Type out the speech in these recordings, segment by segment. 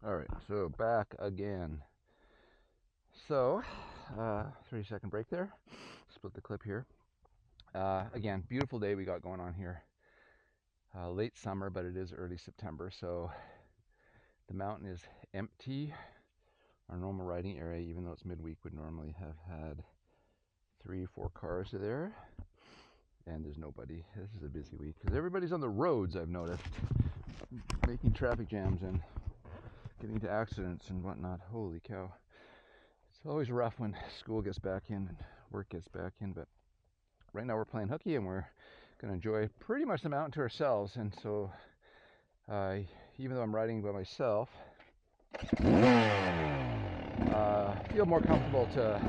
All right, so back again. So, 3-second break there. Split the clip here. Again, beautiful day we got going on here. Late summer, but it is early September, so the mountain is empty. Our normal riding area, even though it's midweek, would normally have had 3-4 cars there. And there's nobody. This is a busy week because everybody's on the roads, I've noticed, making traffic jams and getting into accidents and whatnot. Holy cow. It's always rough when school gets back in and work gets back in, but right now we're playing hooky and we're going to enjoy pretty much the mountain to ourselves. And so even though I'm riding by myself, feel more comfortable to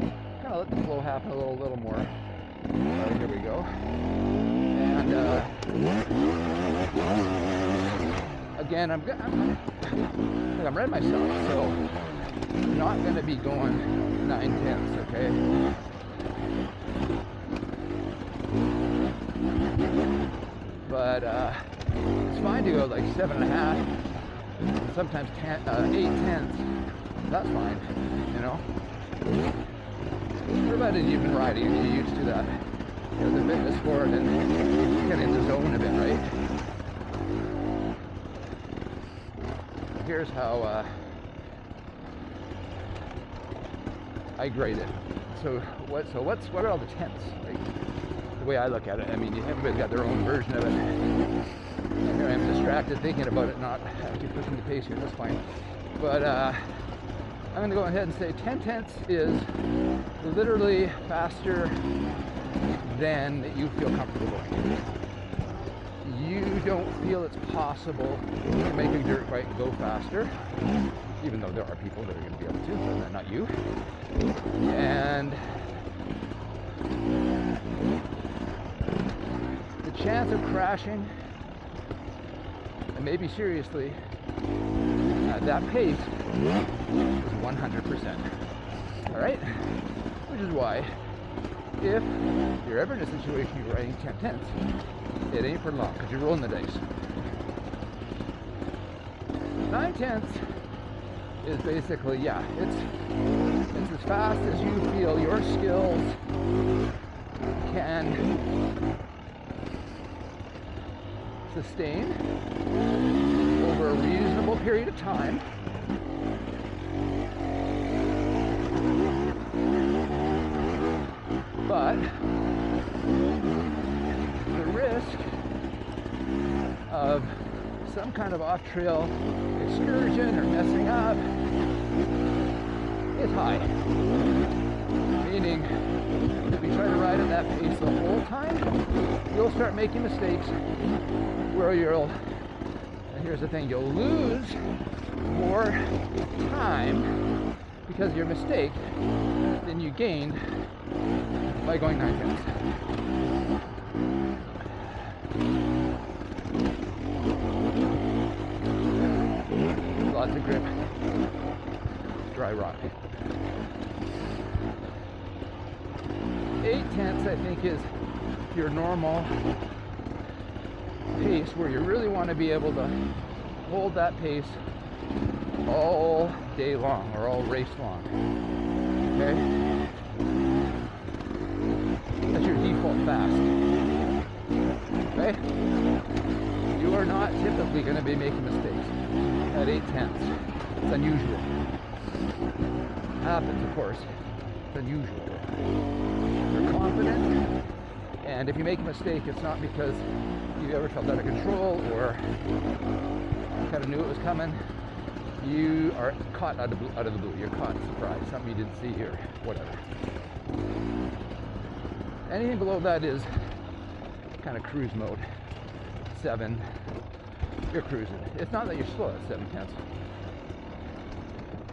kind of let the flow happen a little more. Here we go. And again, I'm riding myself, so I'm not going to be going 9/10, okay? But it's fine to go like 7.5, sometimes 8/10. That's fine, you know. Provided you've been riding and you're used to that. It's a fitness sport and get in the zone a bit, right? Here's how I grade it. So what are all the tenths? Like, the way I look at it, I mean, everybody's got their own version of it. And here I am distracted thinking about it, not actually pushing the pace here. That's fine. But I'm going to go ahead and say 10/10 is literally faster than you feel comfortable going. You don't feel it's possible to make a dirt bike go faster, even though there are people that are going to be able to, but not you. And the chance of crashing, and maybe seriously, at that pace is 100%. All right? Which is why, if you're ever in a situation you're riding 10/10, it ain't for long because you're rolling the dice. 9/10 is basically, yeah, it's as fast as you feel your skills can sustain over a reasonable period of time. But the risk of some kind of off-trail excursion or messing up is high. Meaning, if you try to ride at that pace the whole time, you'll start making mistakes where you'll, and here's the thing, you'll lose more time because of your mistake than you gained by going 9/10. Lots of grip. Dry rock. 8/10, I think, is your normal pace where you really want to be able to hold that pace all day long or all race long. Okay? That's your default fast. Okay? You are not typically going to be making mistakes at 8/10. It's unusual. Happens, of course. It's unusual. You're confident, and if you make a mistake, it's not because you ever felt out of control or kind of knew it was coming. You are caught out of the blue. You're caught surprised, something you didn't see or whatever. Anything below that is kind of cruise mode. 7, you're cruising. It's not that you're slow at 7/10,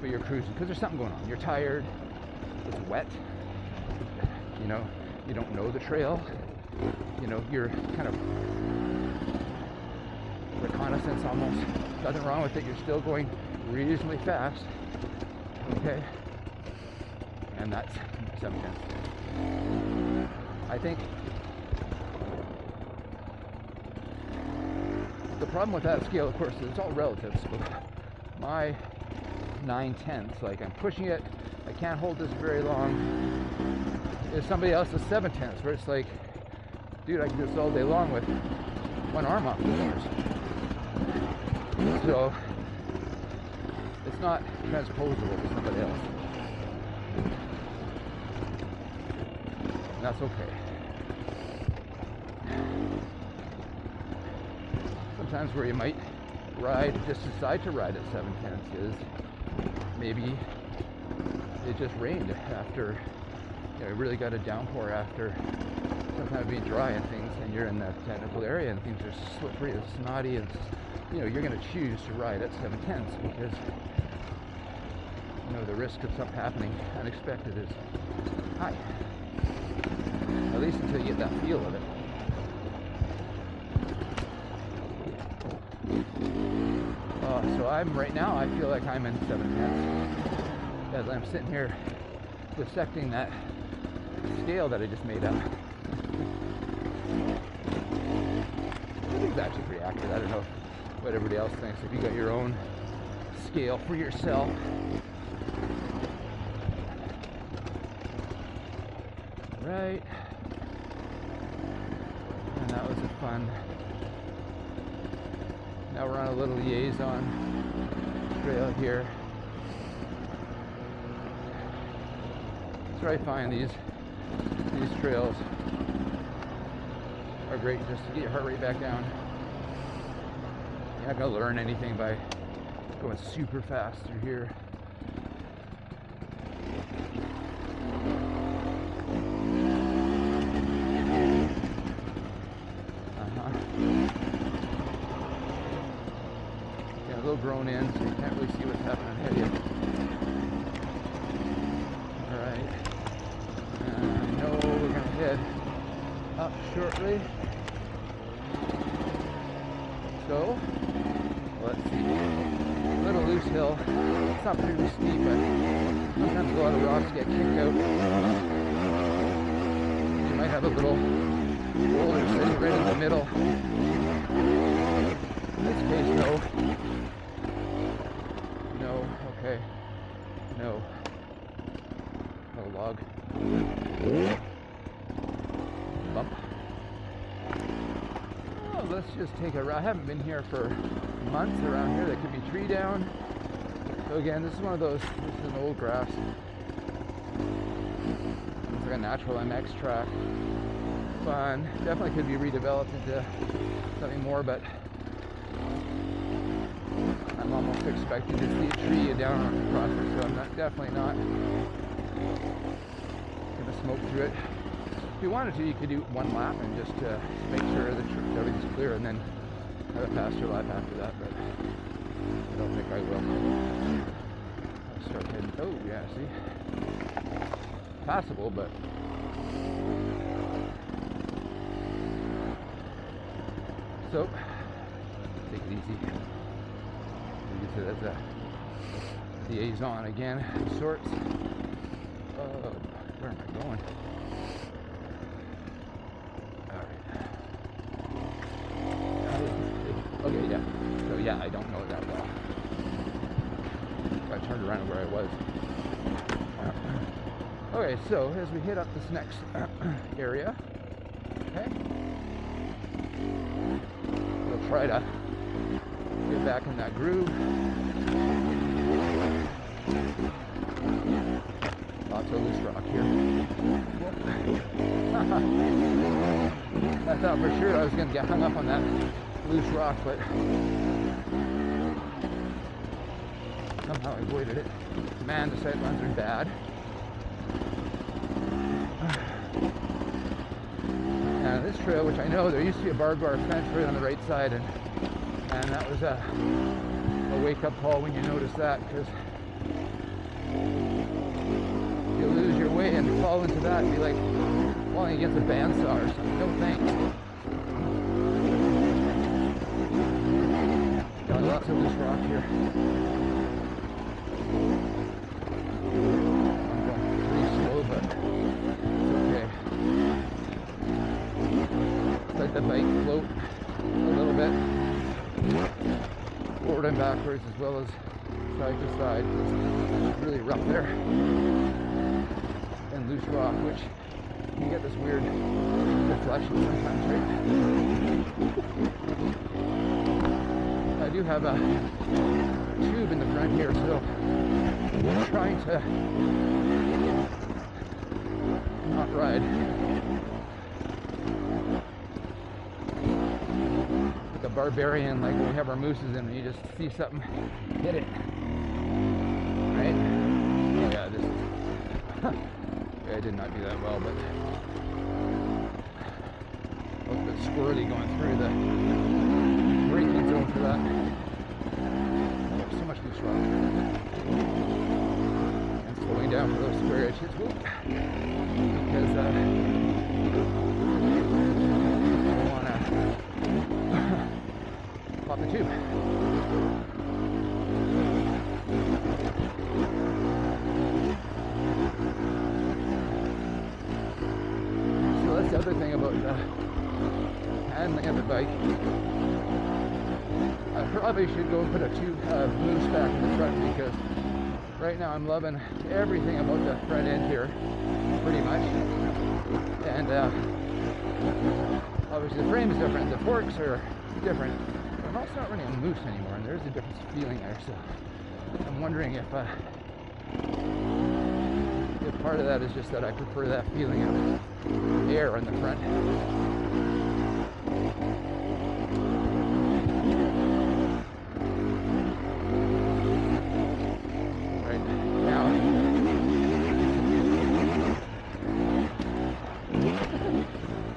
but you're cruising because there's something going on. You're tired. It's wet. You know, you don't know the trail. You know, you're kind of reconnaissance almost. Nothing wrong with it. You're still going reasonably fast. Okay, and that's 7/10. I think the problem with that scale, of course, is it's all relative. So my 9/10. Like, I'm pushing it, I can't hold this very long. There's somebody else's 7/10, where it's like, dude, I can do this all day long with one arm off the doors. So it's not transposable to somebody else. And that's okay. Sometimes where you might just decide to ride at 7/10 is maybe it just rained after, you know, it really got a downpour after sometimes being dry and things, and you're in that technical area and things are slippery and snotty, and you know, you're going to choose to ride at 7/10 because, you know, the risk of something happening unexpected is high, at least until you get that feel of it. So right now I feel like I'm in 7/10 as I'm sitting here dissecting that scale that I just made up. I think it's actually pretty accurate. I don't know what everybody else thinks. If you got your own scale for yourself. Right. And that was a fun. Now we're on a little liaison trail here. That's where I find these trails are great just to get your heart rate back down. You're not going to learn anything by going super fast through here. Yeah, a little grown in, so you can't really see what's happening ahead of you. Alright. I know we're going to head up shortly. So, let's see. A little loose hill. It's not pretty steep, but sometimes a lot of rocks get kicked out. You might have a little boulder sitting right in the middle. In this case, no. No, okay. No. No log. Bump. Oh, let's just take a ride. I haven't been here for months around here. There could be tree down. So again, this is one of those, this is an old grass. It's like a natural MX track. Fun. Definitely could be redeveloped into something more, but I'm almost expecting to see a tree down across it, so I'm definitely not gonna smoke through it. If you wanted to, you could do one lap and just make sure that everything's clear, and then have a faster lap after that, but I don't think I will. I'll start heading. Oh yeah, see, passable, but so take it easy. Use it as a liaison again, of sorts. Where am I going? Okay, yeah. So yeah, I don't know it that well. I turned around where I was. Okay, so as we hit up this next area, okay, we'll try to get back in that groove. Lots of loose rock here. I thought for sure I was going to get hung up on that loose rock, but somehow I avoided it. Man, the sight runs are bad. And this trail, which I know, there used to be a barbed wire fence right on the right side, and that was a wake-up call when you notice that, because you lose your way and fall into that and be like falling against a bandsaw or something. No thanks. Got lots of loose rock here. I'm going pretty slow, but it's okay. Let the bike float a little bit. forward and backwards as well as side to side. It's really rough there. And loose rock, which you get this weird reflection sometimes, right? I do have a tube in the front here, so I'm trying to not ride like a barbarian, like when we have our mooses in and you just see something, hit it, right? Oh yeah, this is yeah, I did not do that well, but a little bit squirrely going through the braking zone for that. Oh, so much loose rock. And slowing down for those square edges. Whoop. Because I want to pop the tube. So that's the other thing about handling of the bike. I probably should go and put a tube moose back in the front, because right now I'm loving everything about the front end here, pretty much. And obviously the frame is different, the forks are different. I'm also not running a moose anymore, and there's a different feeling there. So I'm wondering if part of that is just that I prefer that feeling of air in the front. Right now,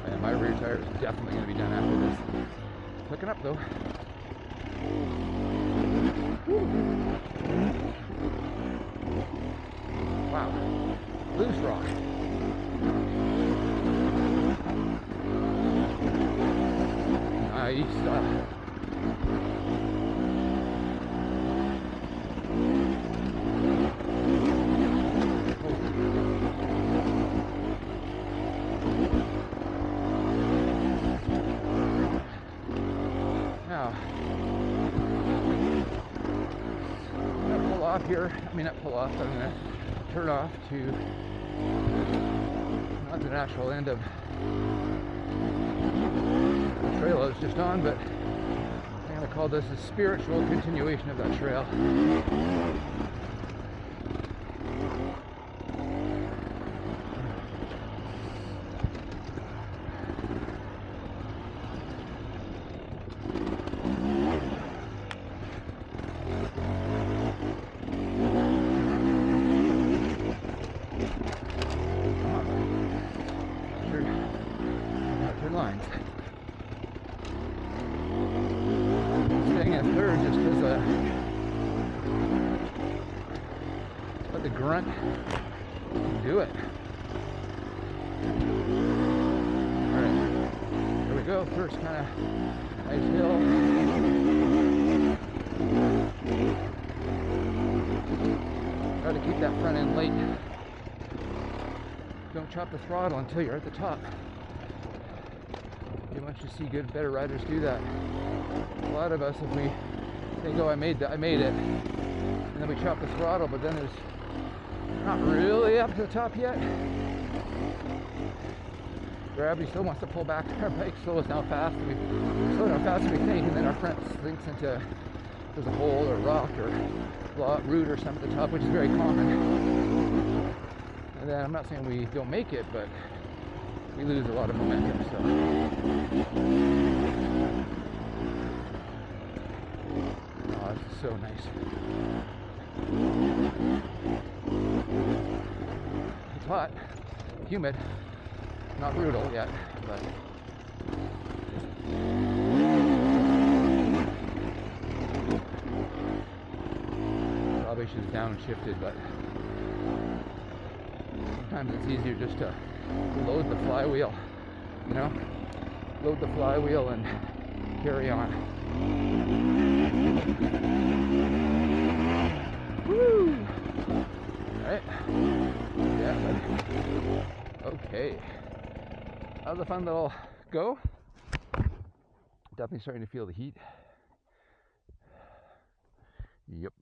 and my rear tire is definitely going to be done after this. Hooking up though. Wow, loose rock. Nice. Now, I'm gonna pull off here. I mean, not pull off, but I'm gonna turn off to not the natural end of the trail I was just on, but I'm going to call this a spiritual continuation of that trail. Lines. Staying in third just because let the grunt do it. Alright, here we go. First kind of nice hill. Try to keep that front end light. Don't chop the throttle until you're at the top. You want to see good, better riders do that. A lot of us, if we think, oh, I made it, and then we chop the throttle, but then it's not really up to the top yet. Gravity still wants to pull back our bike, slow us down fast. We slow down faster than we think, and then our front sinks into there's a hole or rock or root or something at the top, which is very common. And then I'm not saying we don't make it, but we lose a lot of momentum. So oh, this is so nice. It's hot, humid, not brutal yet, but probably should have downshifted, but sometimes it's easier just to load the flywheel, you know, load the flywheel and carry on. Woo! Alright. Yeah, buddy. Okay. That was a fun little go. Definitely starting to feel the heat. Yep.